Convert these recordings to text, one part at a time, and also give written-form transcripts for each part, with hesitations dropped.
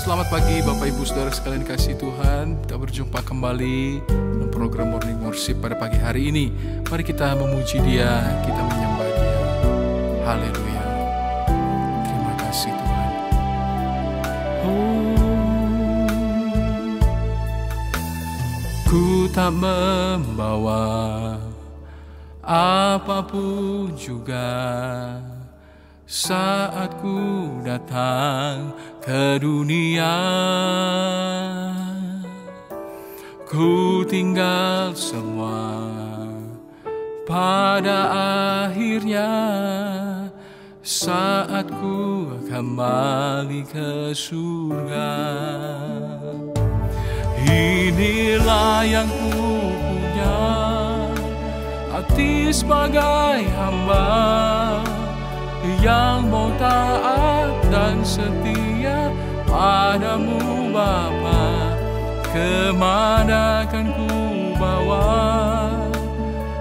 Selamat pagi Bapak Ibu Saudara sekalian kasih Tuhan. Kita berjumpa kembali dalam program Morning Worship pada pagi hari ini. Mari kita memuji Dia, kita menyembah Dia. Haleluya. Terima kasih Tuhan. Ku tak membawa apapun juga saat ku datang ke dunia. Ku tinggal semua pada akhirnya saat ku kembali ke surga. Inilah yang ku punya, hati sebagai hamba yang mau taat dan setia padamu Bapa. Kemana kan ku bawa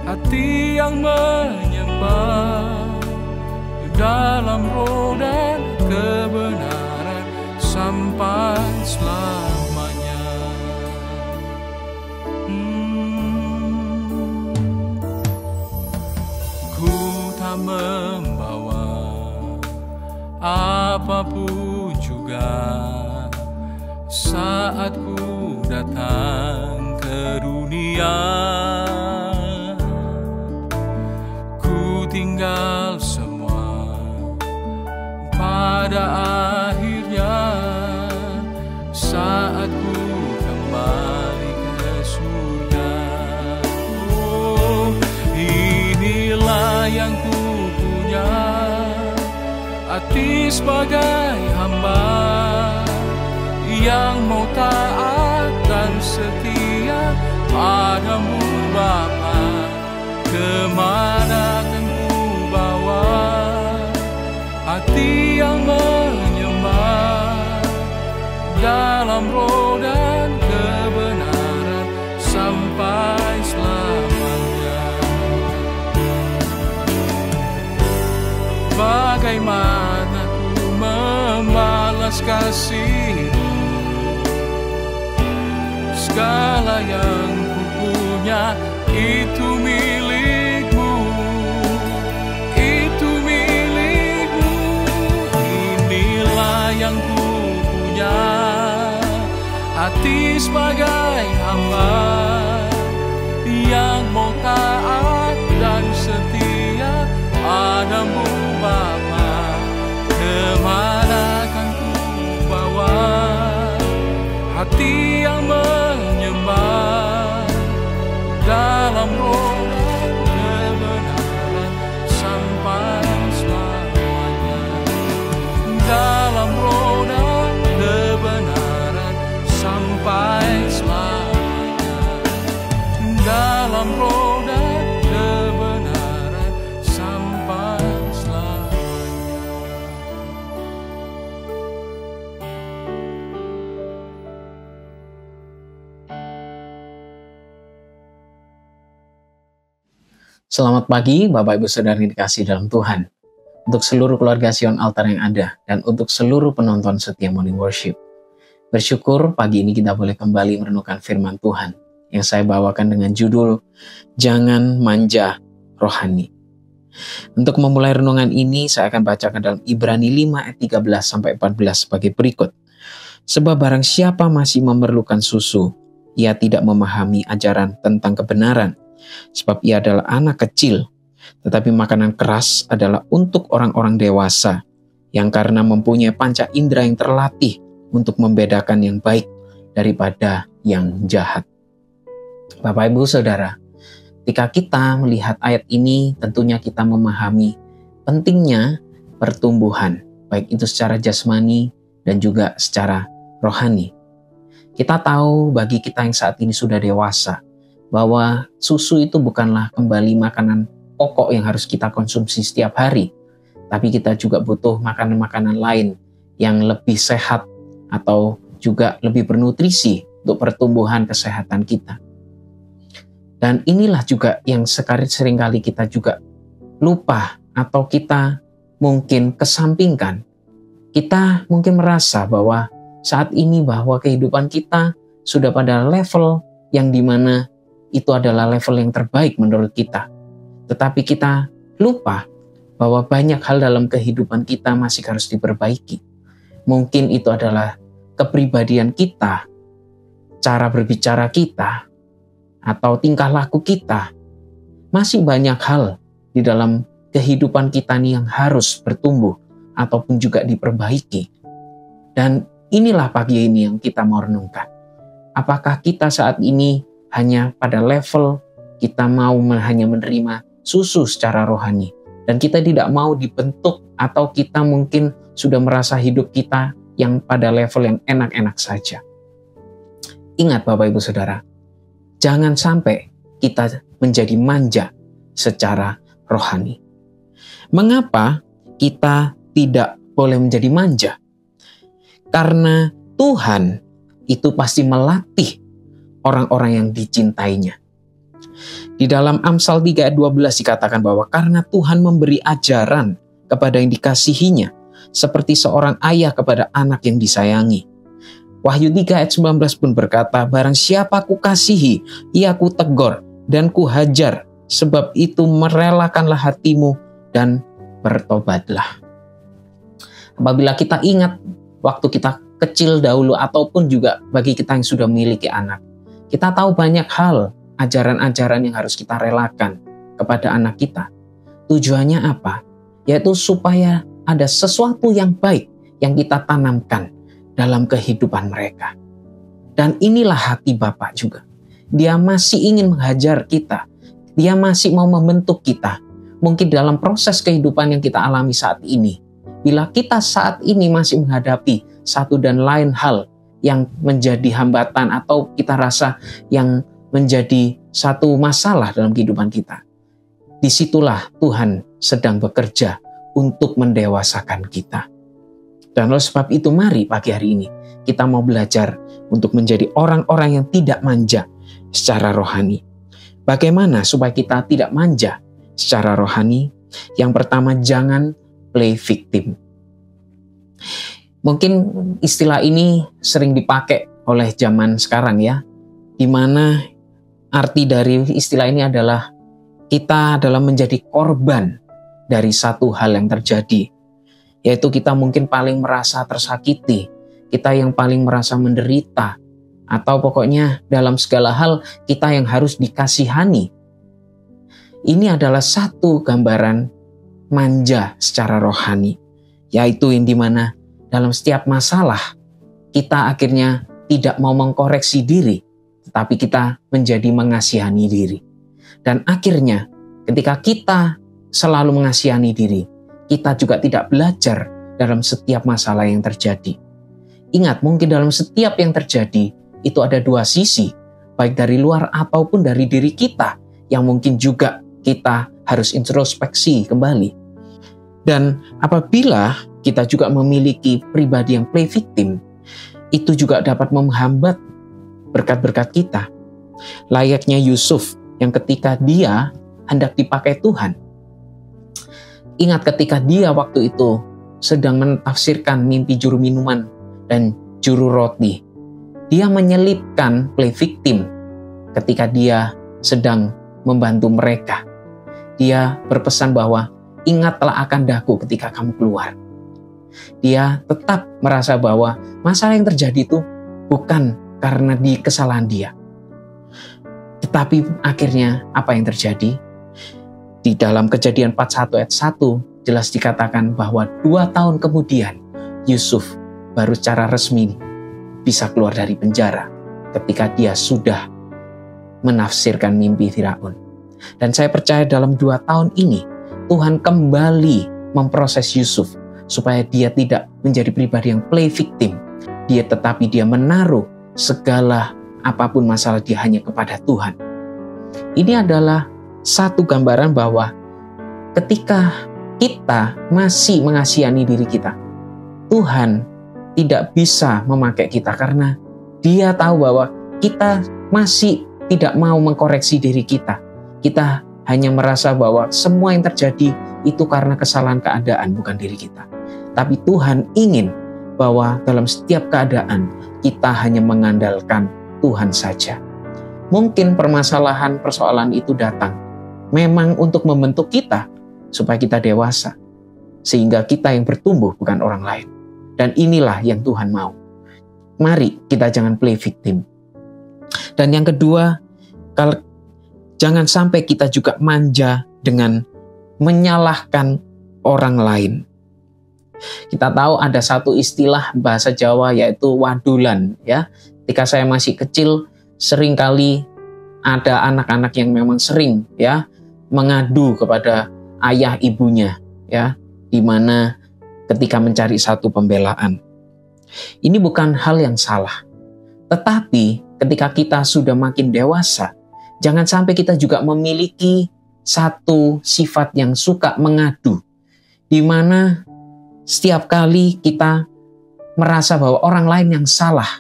hati yang menyembah dalam roh dan kebenaran sampai selamanya. Ku tak membawa apapun juga saat ku datang ke dunia. Ku tinggal semua pada akhirnya saat ku kembali ke surga. Oh, inilah yang ku punya, hati sebagai hamba yang mau taat dan setia padamu Bapa. Kemana kan ku bawa hati yang menyembah dalam roh dan kebenaran sampai selamanya. Bagaimana ku membalas kasih-Mu? Segala yang ku punya itu milik-Mu, itu milik-Mu. Inilah yang ku punya, hati sebagai hamba yang mau taat dan setia padamu Bapa. Kemana kan ku bawa hati yang menyembah dalam roh dan kebenaran sampai selamanya. Dalam roh dan kebenaran sampai selamanya. Dalam roh dan kebenaran sampai selamanya. Selamat pagi Bapak Ibu Saudara yang dikasihi dalam Tuhan. Untuk seluruh keluarga Sion Altar yang ada dan untuk seluruh penonton setia Morning Worship. Bersyukur pagi ini kita boleh kembali merenungkan firman Tuhan yang saya bawakan dengan judul Jangan Manja Rohani. Untuk memulai renungan ini saya akan bacakan dalam Ibrani 5 ayat 13 sampai 14 sebagai berikut. Sebab barang siapa masih memerlukan susu, ia tidak memahami ajaran tentang kebenaran. Sebab ia adalah anak kecil, tetapi makanan keras adalah untuk orang-orang dewasa, yang karena mempunyai panca indera yang terlatih untuk membedakan yang baik daripada yang jahat. Bapak Ibu Saudara, ketika kita melihat ayat ini, tentunya kita memahami pentingnya pertumbuhan baik itu secara jasmani dan juga secara rohani. Kita tahu bagi kita yang saat ini sudah dewasa, bahwa susu itu bukanlah kembali makanan pokok yang harus kita konsumsi setiap hari, tapi kita juga butuh makanan-makanan lain yang lebih sehat atau juga lebih bernutrisi untuk pertumbuhan kesehatan kita. Dan inilah juga yang seringkali kita juga lupa atau kita mungkin kesampingkan. Kita mungkin merasa bahwa saat ini bahwa kehidupan kita sudah pada level yang dimana itu adalah level yang terbaik menurut kita. Tetapi kita lupa bahwa banyak hal dalam kehidupan kita masih harus diperbaiki. Mungkin itu adalah kepribadian kita, cara berbicara kita, atau tingkah laku kita. Masih banyak hal di dalam kehidupan kita nih yang harus bertumbuh ataupun juga diperbaiki. Dan inilah pagi ini yang kita mau renungkan. Apakah kita saat ini hanya pada level kita mau hanya menerima susu secara rohani, dan kita tidak mau dibentuk, atau kita mungkin sudah merasa hidup kita yang pada level yang enak-enak saja. Ingat Bapak Ibu Saudara, jangan sampai kita menjadi manja secara rohani. Mengapa kita tidak boleh menjadi manja? Karena Tuhan itu pasti melatih orang-orang yang dicintainya. Di dalam Amsal 3 ayat 12 dikatakan bahwa karena Tuhan memberi ajaran kepada yang dikasihinya, seperti seorang ayah kepada anak yang disayangi. Wahyu 3 ayat 19 pun berkata, barang siapa ku kasihi, ia ku tegur dan ku hajar, sebab itu merelakanlah hatimu dan bertobatlah. Apabila kita ingat waktu kita kecil dahulu, ataupun juga bagi kita yang sudah memiliki anak, kita tahu banyak hal, ajaran-ajaran yang harus kita relakan kepada anak kita. Tujuannya apa? Yaitu supaya ada sesuatu yang baik yang kita tanamkan dalam kehidupan mereka. Dan inilah hati Bapa juga. Dia masih ingin menghajar kita. Dia masih mau membentuk kita. Mungkin dalam proses kehidupan yang kita alami saat ini. Bila kita saat ini masih menghadapi satu dan lain hal yang menjadi hambatan atau kita rasa yang menjadi satu masalah dalam kehidupan kita, disitulah Tuhan sedang bekerja untuk mendewasakan kita. Dan oleh sebab itu mari pagi hari ini kita mau belajar untuk menjadi orang-orang yang tidak manja secara rohani. Bagaimana supaya kita tidak manja secara rohani? Yang pertama, jangan play victim. Mungkin istilah ini sering dipakai oleh zaman sekarang ya, di mana arti dari istilah ini adalah kita adalah menjadi korban dari satu hal yang terjadi. Yaitu kita mungkin paling merasa tersakiti, kita yang paling merasa menderita, atau pokoknya dalam segala hal kita yang harus dikasihani. Ini adalah satu gambaran manja secara rohani, yaitu yang dimana dalam setiap masalah kita akhirnya tidak mau mengkoreksi diri, tetapi kita menjadi mengasihani diri. Dan akhirnya ketika kita selalu mengasihani diri, kita juga tidak belajar dalam setiap masalah yang terjadi. Ingat, mungkin dalam setiap yang terjadi, itu ada dua sisi, baik dari luar ataupun dari diri kita, yang mungkin juga kita harus introspeksi kembali. Dan apabila kita juga memiliki pribadi yang play victim, itu juga dapat menghambat berkat-berkat kita. Layaknya Yusuf yang ketika dia hendak dipakai Tuhan. Ingat ketika dia waktu itu sedang mentafsirkan mimpi juru minuman dan juru roti. Dia menyelipkan play victim ketika dia sedang membantu mereka. Dia berpesan bahwa ingatlah akan daku ketika kamu keluar. Dia tetap merasa bahwa masalah yang terjadi itu bukan karena di kesalahan dia. Tetapi akhirnya apa yang terjadi? Di dalam Kejadian 41 ayat 1 jelas dikatakan bahwa 2 tahun kemudian Yusuf baru secara resmi bisa keluar dari penjara ketika dia sudah menafsirkan mimpi Firaun. Dan saya percaya dalam 2 tahun ini Tuhan kembali memproses Yusuf supaya dia tidak menjadi pribadi yang play victim. Tetapi dia menaruh segala apapun masalah dia hanya kepada Tuhan. Ini adalah satu gambaran bahwa ketika kita masih mengasihani diri kita, Tuhan tidak bisa memakai kita karena Dia tahu bahwa kita masih tidak mau mengkoreksi diri kita. Kita hanya merasa bahwa semua yang terjadi itu karena kesalahan keadaan, bukan diri kita. Tapi Tuhan ingin bahwa dalam setiap keadaan kita hanya mengandalkan Tuhan saja. Mungkin persoalan itu datang memang untuk membentuk kita supaya kita dewasa, sehingga kita yang bertumbuh bukan orang lain. Dan inilah yang Tuhan mau. Mari kita jangan play victim. Dan yang kedua, jangan sampai kita juga manja dengan menyalahkan orang lain. Kita tahu ada satu istilah bahasa Jawa yaitu wadulan, ya. Ketika saya masih kecil, seringkali ada anak-anak yang memang sering, ya, mengadu kepada ayah ibunya, ya, di mana ketika mencari satu pembelaan. Ini bukan hal yang salah. Tetapi ketika kita sudah makin dewasa, jangan sampai kita juga memiliki satu sifat yang suka mengadu, di mana setiap kali kita merasa bahwa orang lain yang salah,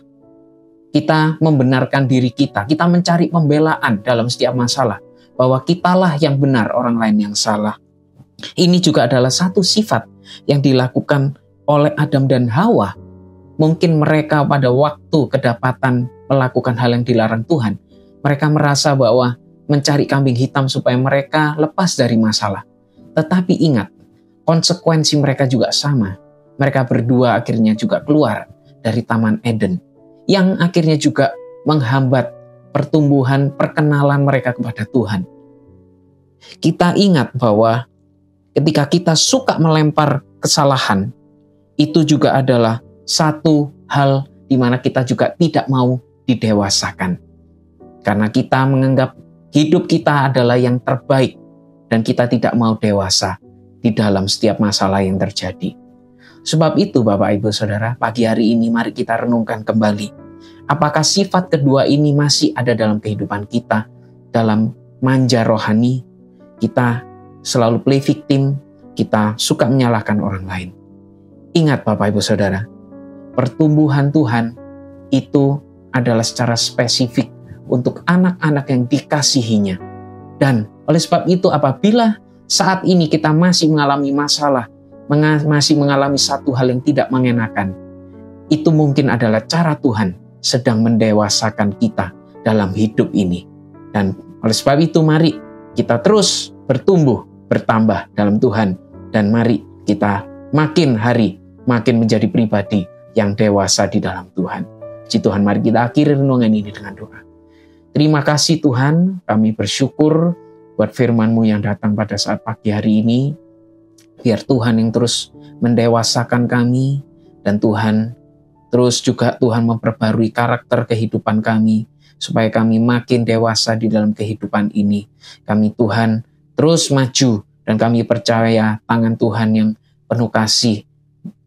kita membenarkan diri kita mencari pembelaan dalam setiap masalah, bahwa kitalah yang benar, orang lain yang salah. Ini juga adalah satu sifat yang dilakukan oleh Adam dan Hawa. Mungkin mereka pada waktu kedapatan melakukan hal yang dilarang Tuhan, mereka merasa bahwa mencari kambing hitam supaya mereka lepas dari masalah. Tetapi ingat, konsekuensi mereka juga sama. Mereka berdua akhirnya juga keluar dari Taman Eden, yang akhirnya juga menghambat pertumbuhan perkenalan mereka kepada Tuhan. Kita ingat bahwa ketika kita suka melempar kesalahan, itu juga adalah satu hal di mana kita juga tidak mau didewasakan. Karena kita menganggap hidup kita adalah yang terbaik dan kita tidak mau dewasa di dalam setiap masalah yang terjadi. Sebab itu Bapak Ibu Saudara, pagi hari ini mari kita renungkan kembali. Apakah sifat kedua ini masih ada dalam kehidupan kita? Dalam manja rohani, kita selalu play victim, kita suka menyalahkan orang lain. Ingat Bapak Ibu Saudara, pertumbuhan Tuhan itu adalah secara spesifik untuk anak-anak yang dikasihinya. Dan oleh sebab itu apabila saat ini kita masih mengalami masalah, masih mengalami satu hal yang tidak mengenakan, itu mungkin adalah cara Tuhan sedang mendewasakan kita dalam hidup ini. Dan oleh sebab itu mari kita terus bertumbuh, bertambah dalam Tuhan. Dan mari kita makin hari makin menjadi pribadi yang dewasa di dalam Tuhan. Puji Tuhan, mari kita akhiri renungan ini dengan doa. Terima kasih Tuhan, kami bersyukur buat firman-Mu yang datang pada saat pagi hari ini. Biar Tuhan yang terus mendewasakan kami, dan Tuhan terus juga Tuhan memperbarui karakter kehidupan kami, supaya kami makin dewasa di dalam kehidupan ini. Kami Tuhan terus maju, dan kami percaya tangan Tuhan yang penuh kasih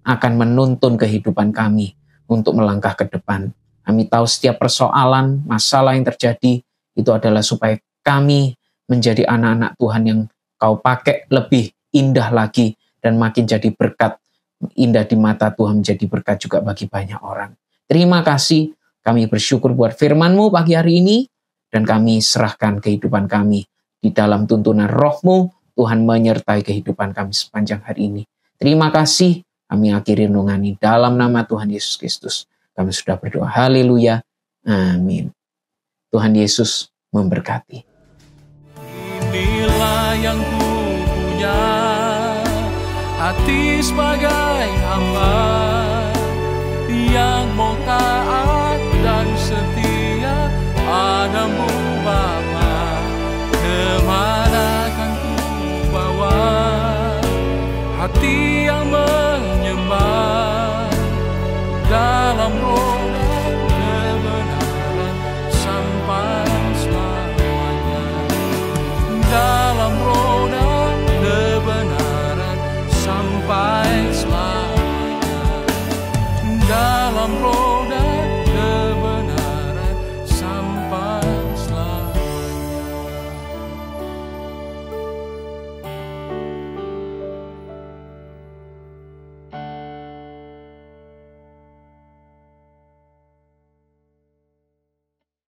akan menuntun kehidupan kami untuk melangkah ke depan. Kami tahu setiap persoalan, masalah yang terjadi, itu adalah supaya kami menjadi anak-anak Tuhan yang Kau pakai lebih indah lagi, dan makin jadi berkat, indah di mata Tuhan, menjadi berkat juga bagi banyak orang. Terima kasih, kami bersyukur buat firman-Mu pagi hari ini, dan kami serahkan kehidupan kami di dalam tuntunan Roh-Mu. Tuhan menyertai kehidupan kami sepanjang hari ini. Terima kasih. Kami akhiri renungan ini dalam nama Tuhan Yesus Kristus. Kami sudah berdoa. Haleluya. Amin. Tuhan Yesus memberkati. Inilah yang ku punya, hati sebagai hamba, yang mau taat dan setia padamu Bapa. Kemana kan ku bawa hati yang menyembah dalam roh dan kebenaran sampai selamanya. Dalam roh dan kebenaran sampai selamanya. dalam roh